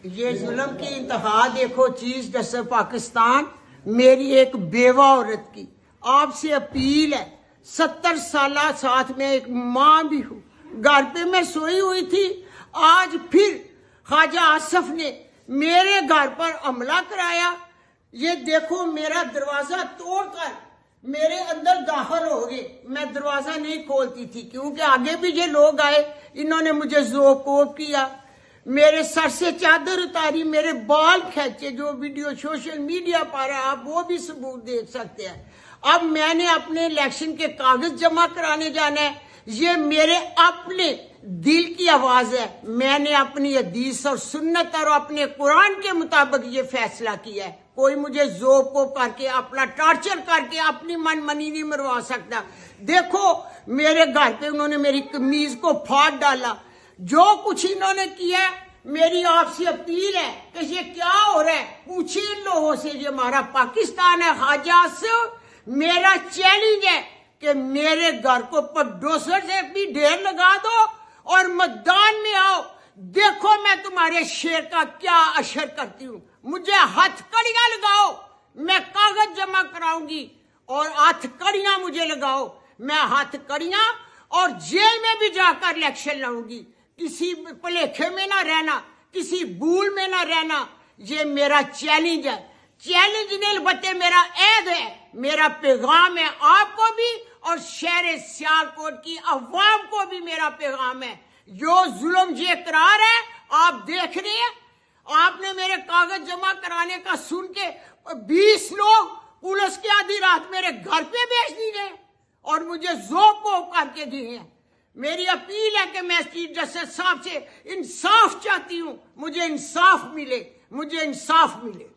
یہ ظلم کی انتہا دیکھو چیز جیسے پاکستان، میری ایک بیوہ عورت کی آپ سے اپیل ہے، 70 سالہ ساتھ میں ایک ماں بھی ہوں، گھر پہ میں سوئی ہوئی تھی، آج پھر خواجہ آصف نے میرے گھر پر حملہ کرایا۔ یہ دیکھو میرا دروازہ توڑ کر میرے اندر داخل ہو گئے، میں دروازہ نہیں کھولتی تھی کیونکہ آگے بھی یہ لوگ آئے، انہوں نے مجھے ذوق کوب کیا، میرے سر سے چادر اتاری، میرے بال کھینچے، جو ویڈیو سوشل میڈیا پر ہے آپ وہ بھی ثبوت دیکھ سکتے ہیں۔ اب میں نے اپنے الیکشن کے کاغذ جمع کرانے جانا ہے، یہ میرے اپنے دل کی آواز ہے، میں نے اپنی حدیث اور سنت اور اپنے قرآن کے مطابق یہ فیصلہ کیا ہے، کوئی مجھے ذوق کو کر کے اپنا ٹارچر کر کے اپنی من منی نہیں مروا سکتا۔ دیکھو میرے گھر پہ انہوں نے میری قمیض کو پھاڑ ڈالا، جو کچھ انہوں نے کیا ہے، میری آپ سے اپیل ہے کہ یہ کیا ہو رہا ہے پوچھیں ان لوگوں سے، یہ ہمارا پاکستان ہے۔ خواجہ سے میرا چیلنج ہے کہ میرے گھر کو پڈوسر سے بھی ڈھیر لگا دو اور میدان میں آؤ، دیکھو میں تمہارے شیر کا کیا اشر کرتی ہوں، مجھے ہتھ کڑیاں لگاؤ، میں کاغذ جمع کراؤں گی، اور ہتھ کڑیاں مجھے لگاؤ، میں ہتھ کڑیاں اور جیل میں بھی جا کر الیکشن لاؤں گی، کسی پلیکھے میں نہ رہنا، کسی بھول میں نہ رہنا، یہ میرا چیلنج ہے۔ چیلنج نہیں البتہ میرا عہد ہے، میرا پیغام ہے آپ کو بھی اور شہر سیالکوٹ کی عوام کو بھی میرا پیغام ہے۔ جو ظلم یہ اقرار ہے آپ دیکھ رہے ہیں، آپ نے میرے کاغذ جمع کرانے کا سن کے 20 لوگ پولیس کی آدھی رات میرے گھر پہ بھیج دیے اور مجھے ذوق کو کر کے دیے ہیں۔ میری اپیل ہے کہ میں چیف جسٹس صاحب سے انصاف چاہتی ہوں، مجھے انصاف ملے، مجھے انصاف ملے۔